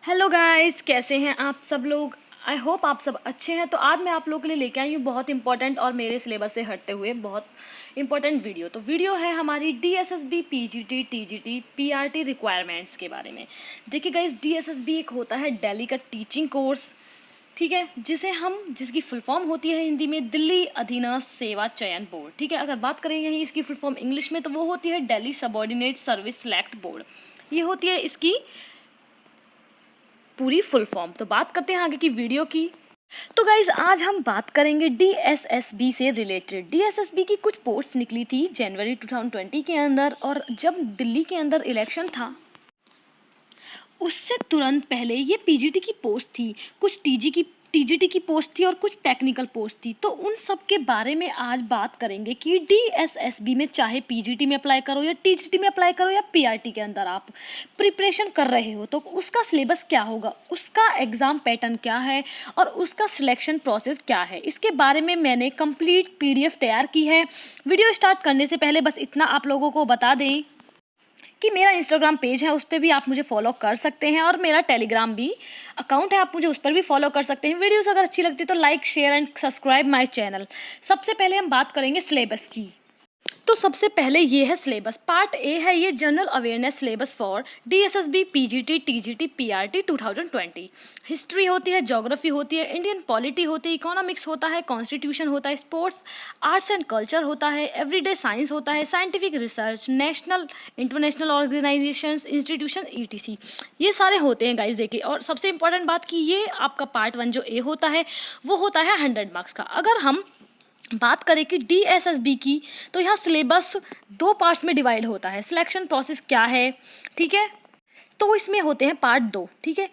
Hello guys, कैसे हैं आप सब लोग। आई होप आप सब अच्छे हैं। तो आज मैं आप लोगों के लिए लेके आई हूँ बहुत इंपॉर्टेंट और मेरे सिलेबस से हटते हुए बहुत इंपॉर्टेंट वीडियो। तो वीडियो है हमारी DSSB PGT TGT PRT requirements के बारे में। देखिए गाइस, DSSB एक होता है दिल्ली का टीचिंग कोर्स, ठीक है, जिसकी फुल फॉर्म होती है हिंदी में दिल्ली अधीनस्थ सेवा चयन बोर्ड। ठीक है, अगर बात करें यहीं इसकी फुल फॉर्म इंग्लिश में तो वो होती है Delhi subordinate service select board. ये होती है इसकी पूरी फुल फॉर्म। तो बात करते हैं आगे की वीडियो की। तो गाइज आज हम बात करेंगे DSSB से रिलेटेड। DSSB की कुछ पोस्ट निकली थी जनवरी 2020 के अंदर, और जब दिल्ली के अंदर इलेक्शन था उससे तुरंत पहले ये PGT की पोस्ट थी, कुछ TGT की पोस्ट थी और कुछ टेक्निकल पोस्ट थी। तो उन सब के बारे में आज बात करेंगे कि DSSB में चाहे PGT में अप्लाई करो या TGT में अप्लाई करो या PRT के अंदर आप प्रिपरेशन कर रहे हो तो उसका सिलेबस क्या होगा, उसका एग्ज़ाम पैटर्न क्या है और उसका सिलेक्शन प्रोसेस क्या है। इसके बारे में मैंने कंप्लीट PDF तैयार की है। वीडियो स्टार्ट करने से पहले बस इतना आप लोगों को बता दें कि मेरा इंस्टाग्राम पेज है, उस पर भी आप मुझे फॉलो कर सकते हैं, और मेरा टेलीग्राम भी अकाउंट है, आप मुझे उस पर भी फॉलो कर सकते हैं। वीडियोस अगर अच्छी लगती है तो like share and subscribe my channel. सबसे पहले हम बात करेंगे सिलेबस की। तो सबसे पहले ये है सिलेबस। पार्ट ए है ये general awareness syllabus for DSSB PGT TGT PRT 2020। History होती है, ज्योग्राफी होती है, इंडियन पॉलिटी होती है, इकोनॉमिक्स होता है, कॉन्स्टिट्यूशन होता है, स्पोर्ट्स आर्ट्स एंड कल्चर होता है, एवरीडे साइंस होता है, scientific research, national international organisations institution ETC, ये सारे होते हैं गाइज। देखिए, और सबसे इंपॉर्टेंट बात कि ये आपका पार्ट 1 जो ए होता है वो होता है 100 मार्क्स का। अगर हम बात करें कि DSSB की, तो यहाँ सिलेबस 2 पार्ट्स में डिवाइड होता है। सिलेक्शन प्रोसेस क्या है, ठीक है, तो इसमें होते हैं पार्ट 2। ठीक है,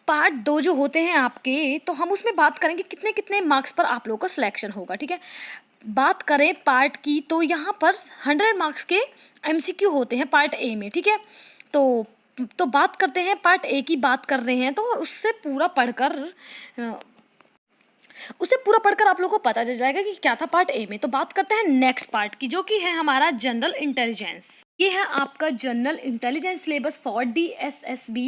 पार्ट 2 जो होते हैं आपके, तो हम उसमें बात करेंगे कितने कितने मार्क्स पर आप लोगों का सिलेक्शन होगा। ठीक है, बात करें पार्ट की तो यहाँ पर 100 मार्क्स के MCQ होते हैं पार्ट ए में। ठीक है, तो बात करते हैं पार्ट ए की। बात कर रहे हैं तो उसे पूरा पढ़कर आप लोगों को पता चल जाएगा कि क्या था पार्ट ए में। तो बात करते हैं नेक्स्ट पार्ट की, जो कि है हमारा जनरल इंटेलिजेंस। ये है आपका general intelligence syllabus for DSSB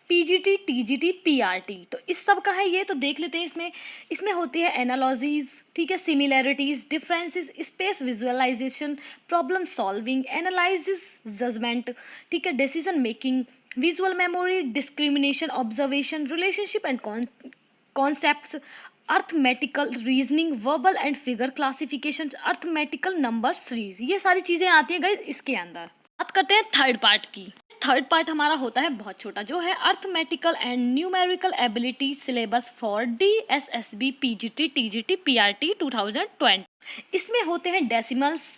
PGT TGT PRT। तो इस सब का है ये, तो देख लेते हैं। इसमें होती है एनालॉजीज, ठीक है, similarities, differences, space visualisation, problem solving, analysis, judgement, ठीक है, decision making, visual memory, discrimination, observation, relationship and concepts, arithmetical reasoning, verbal and figure classification, arithmetical number series, ये सारी चीज़ें आती हैं गाइस इसके अंदर। बात करते हैं थर्ड पार्ट की। थर्ड पार्ट हमारा होता है बहुत छोटा, जो है arithmetical and numerical ability syllabus for DSSB PGT TGT PRT 2020। इसमें होते हैं decimals,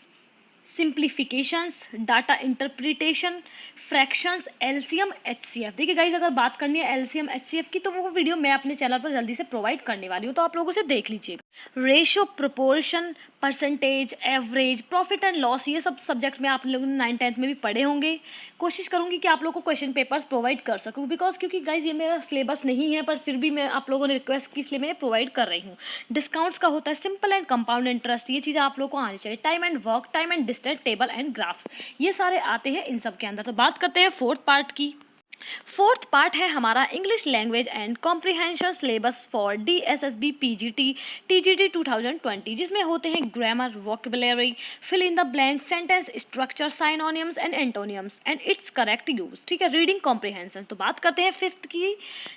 simplifications, data interpretation, fractions, LCM HCF। देखिए गाइज, अगर बात करनी है LCM HCF की तो वो वीडियो मैं अपने चैनल पर जल्दी से प्रोवाइड करने वाली हूँ, तो आप लोगों से देख लीजिएगा। Ratio, proportion, percentage, average, profit and loss, ये सब सब्जेक्ट में आप लोगों ने 9th 10th में भी पढ़े होंगे। कोशिश करूँगी कि आप लोगों को क्वेश्चन पेपर्स प्रोवाइड कर सकूँ, क्योंकि गाइज ये मेरा सिलेबस नहीं है, पर फिर भी मैं आप लोगों ने रिक्वेस्ट की इसलिए मैं प्रोवाइड कर रही हूँ। डिस्काउंट्स का होता है सिंपल एंड कंपाउंड इंटरेस्ट, ये चीज़ें आप लोगों को आनी चाहिए। Time and work, time and distance, table and graphs, ये सारे आते हैं इन सब के अंदर। तो बात करते हैं फोर्थ पार्ट की। फोर्थ पार्ट है हमारा English language and comprehension syllabus for DSSB PGT TGT 2020, जिसमें होते हैं grammar, vocabulary, fill in the blank, sentence structure, synonyms and antonyms and its correct use, ठीक है, रीडिंग कॉम्प्रिहेंशन। तो बात करते हैं फिफ्थ की,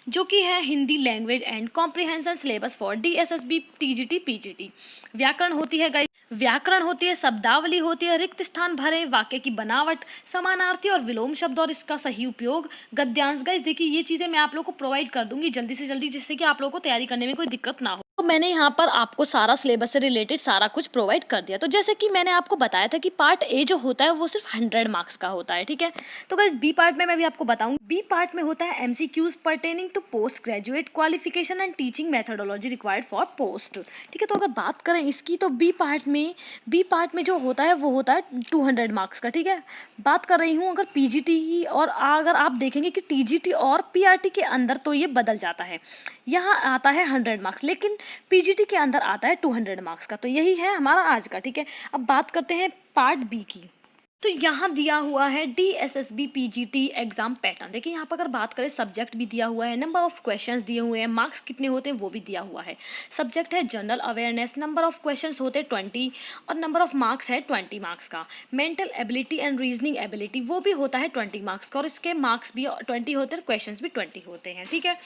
जो कि है Hindi language and comprehension syllabus for DSSB TGT PGT। व्याकरण होती है व्याकरण होती है, शब्दावली होती है, रिक्त स्थान भरें, वाक्य की बनावट, समानार्थी और विलोम शब्द और इसका सही उपयोग, गद्यांश। गाइस देखिए, ये चीज़ें मैं आप लोगों को प्रोवाइड कर दूंगी जल्दी से जल्दी, जिससे कि आप लोगों को तैयारी करने में कोई दिक्कत ना हो। तो मैंने यहाँ पर आपको सारा सिलेबस से रिलेटेड सारा कुछ प्रोवाइड कर दिया। तो जैसे कि मैंने आपको बताया था कि पार्ट ए जो होता है वो सिर्फ 100 मार्क्स का होता है, ठीक है। तो गाइस बी पार्ट में मैं भी आपको बताऊँ, बी पार्ट में होता है MCQs pertaining to post graduate qualification and teaching methodology required for post, ठीक है। तो अगर बात करें इसकी, तो बी पार्ट में जो होता है वो होता है 200 मार्क्स का, ठीक है। बात कर रही हूँ अगर PGT की, और अगर आप देखेंगे कि TGT और PRT के अंदर तो ये बदल जाता है, यहाँ आता है 100 मार्क्स, लेकिन PGT के अंदर आता है 200 मार्क्स का। तो यही है हमारा आज का, ठीक है। अब बात करते हैं पार्ट बी की। तो यहाँ दिया हुआ है DSSB PGT एग्जाम पैटर्न। देखिए यहाँ पर अगर बात करें, सब्जेक्ट भी दिया हुआ है, नंबर ऑफ क्वेश्चंस दिए हुए हैं, मार्क्स कितने होते हैं वो भी दिया हुआ है। सब्जेक्ट है general awareness, number of questions होते हैं 20 और नंबर ऑफ मार्क्स है 20 मार्क्स का। Mental ability and reasoning ability वो भी होता है 20 मार्क्स का और इसके मार्क्स भी 20 होते हैं, क्वेश्चन भी 20 होते हैं। ठीक है,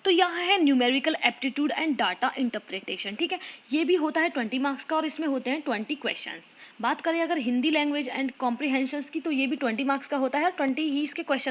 तो यहाँ है numerical aptitude and data interpretation. ठीक है, ये भी होता है 20 मार्क्स का और इसमें होते हैं 20 क्वेश्चंस। बात करें अगर हिंदी लैंग्वेज एंड कॉम्प्रिहेंशंस की, तो ये भी 20 मार्क्स का होता है, 20 ही इसके क्वेश्चन।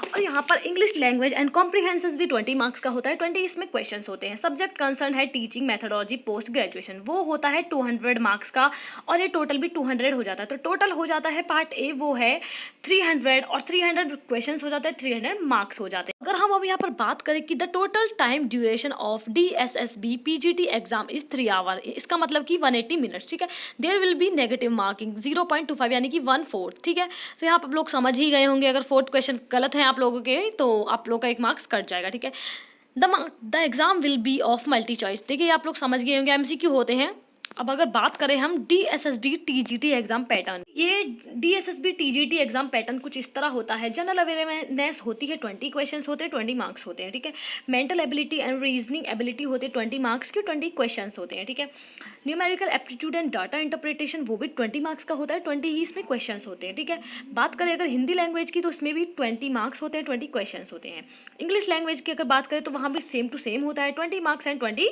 और यहाँ पर इंग्लिश लैंग्वेज एंड कॉम्प्रिहेंशंस भी 20 मार्क्स का होता है, 20 इसमें क्वेश्चंस होते हैं। सब्जेक्ट कंसर्न है टीचिंग मेथोडोलॉजी पोस्ट ग्रेजुएशन, वो होता है 200 मार्क्स का और ये टोटल भी 200 हो जाता है। तो टोटल हो जाता है पार्ट ए वो है 300 और 300 क्वेश्चंस हो जाते हैं, 300 मार्क्स हो जाते हैं। अगर हम अब यहाँ पर बात करें कि the total time duration of DSSB PGT exam is 3 hour, इसका मतलब कि 180 मिनट्स। ठीक है, there will be negative marking 0.25 यानी कि 1/4। ठीक है, तो यहाँ पर आप लोग समझ ही गए होंगे, अगर 4th क्वेश्चन गलत है आप लोगों के तो आप लोग का 1 मार्क्स कट जाएगा। ठीक है, the exam will be of multi choice. देखिए आप लोग समझ गए होंगे MCQ होते हैं। अब अगर बात करें हम DSSB TGT एग्जाम पैटर्न, ये DSSB TGT एग्जाम पैटर्न कुछ इस तरह होता है। जनरल अवेयरनेस होती है 20 क्वेश्चंस होते हैं, 20 मार्क्स होते हैं। ठीक है, mental ability and reasoning ability होते हैं 20 मार्क्स के, 20 क्वेश्चंस होते हैं। ठीक है, numerical aptitude and data interpretation वो भी 20 मार्क्स का होता है, 20 ही इसमें क्वेश्चंस होते हैं। ठीक है, बात करें अगर हिंदी लैंग्वेज की तो उसमें भी 20 मार्क्स होते हैं, 20 क्वेश्चंस होते हैं। इंग्लिश लैंग्वेज की अगर बात करें तो वहाँ भी सेम टू सेम होता है, 20 मार्क्स एंड 20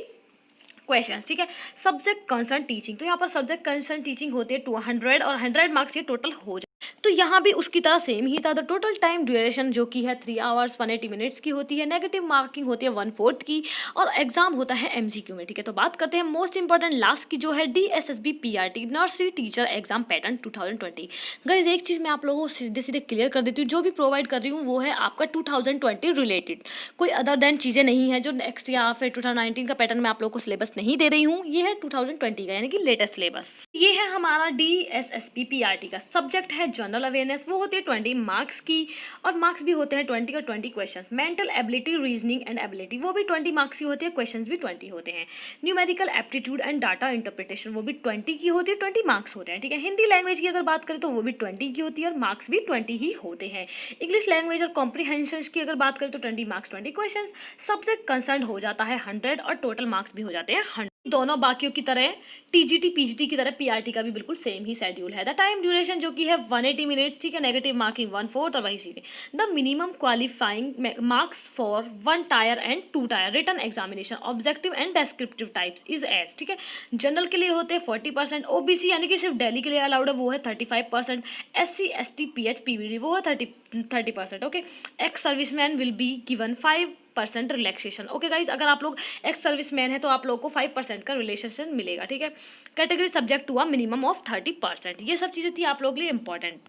क्वेश्चंस। ठीक है, सब्जेक्ट कंसर्न टीचिंग, तो यहाँ पर सब्जेक्ट कंसर्न टीचिंग होते हैं 200 और 100 मार्क्स ये टोटल हो जाए। तो यहाँ भी उसकी तरह सेम ही था। द टोटल टाइम ड्यूरेशन जो कि है 3 आवर्स 180 मिनट्स की होती है, नेगेटिव मार्किंग होती है 1/4 की और एग्जाम होता है MCQ में। ठीक है, तो बात करते हैं मोस्ट इंपॉर्टेंट लास्ट की जो है DSSB PRT nursery teacher exam pattern 2020। Guys एक चीज़ मैं आप लोगों को सीधे सीधे क्लियर कर देती हूँ, जो भी प्रोवाइड कर रही हूँ वो है आपका 2020 रिलेटेड, कोई अदर देन चीज़ें नहीं है जो नेक्स्ट या फिर 2019 का पैटर्न मैं आप लोगों को सिलेबस नहीं दे रही हूँ। ये है 2020 का यानी कि लेटेस्ट सिलेबस। ये है हमारा DSSB PRT का। सब्जेक्ट है जनरल अवेयरनेस, वो होती है 20 मार्क्स की और मार्क्स भी होते हैं 20 और 20 questions. Mental ability reasoning and ability वो भी 20 मार्क्स की होती है, क्वेश्चंस भी 20 होते हैं। Numerical aptitude and data interpretation वो भी 20 की होती है, 20 मार्क्स होते हैं। ठीक है, हिंदी लैंग्वेज की अगर बात करें तो वो भी 20 की होती है और मार्क्स भी 20 ही होते हैं। इंग्लिश लैंग्वेज और कॉम्प्रिहेंशन की अगर बात करें तो 20 मार्क्स 20 क्वेश्चन। सब्जेक्ट कंसर्न हो जाता है 100 और टोटल मार्क्स भी हो जाते हैं 100। दोनों बाकियों की तरह TGT PGT की तरह PRT का भी बिल्कुल सेम ही शेड्यूल है। द टाइम ड्यूरेशन जो कि है 180 मिनट्स। ठीक है, नेगेटिव मार्किंग 1/4 और वही चीज़ें। The minimum qualifying marks for 1 tier and 2 tier written examination objective and descriptive types is as. ठीक है, जनरल के लिए होते हैं 40%, OBC यानी कि सिर्फ दिल्ली के लिए अलाउड है वो है 35%, SC ST PH PVD वो है 30%। Okay, ex serviceman will be given 5% relaxation. Okay guys, अगर आप लोग एक्स सर्विसमैन है तो आप लोगों को 5% का रिलैक्सेशन मिलेगा। ठीक है, कैटेगरी सब्जेक्ट हुआ मिनिमम ऑफ 30%। ये सब चीज़ें थी आप लोगों के लिए इंपॉर्टेंट।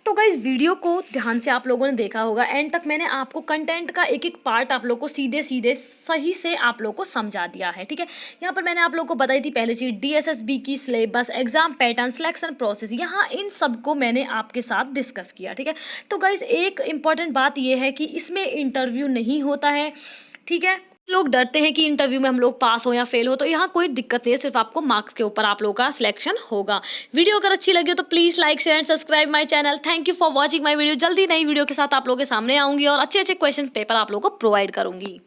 तो गाइज वीडियो को ध्यान से आप लोगों ने देखा होगा, एंड तक मैंने आपको कंटेंट का एक एक पार्ट आप लोग को सीधे सीधे सही से आप लोग को समझा दिया है। ठीक है, यहाँ पर मैंने आप लोग को बताई थी पहले चीज DSSB की syllabus, exam pattern, selection process, यहाँ इन सबको मैंने आपके साथ डिस्कस किया। ठीक है, तो गाइज एक इंपॉर्टेंट बात यह है कि इसमें इंटरव्यू नहीं होता है। ठीक है, लोग डरते हैं कि इंटरव्यू में हम लोग पास हो या फेल हो, तो यहाँ कोई दिक्कत नहीं है, सिर्फ आपको मार्क्स के ऊपर आप लोगों का सिलेक्शन होगा। वीडियो अगर अच्छी लगी हो तो please like share and subscribe my channel. Thank you for watching my video. जल्दी नई वीडियो के साथ आप लोगों के सामने आऊंगी और अच्छे अच्छे क्वेश्चन पेपर आप लोगों को प्रोवाइड करूंगी।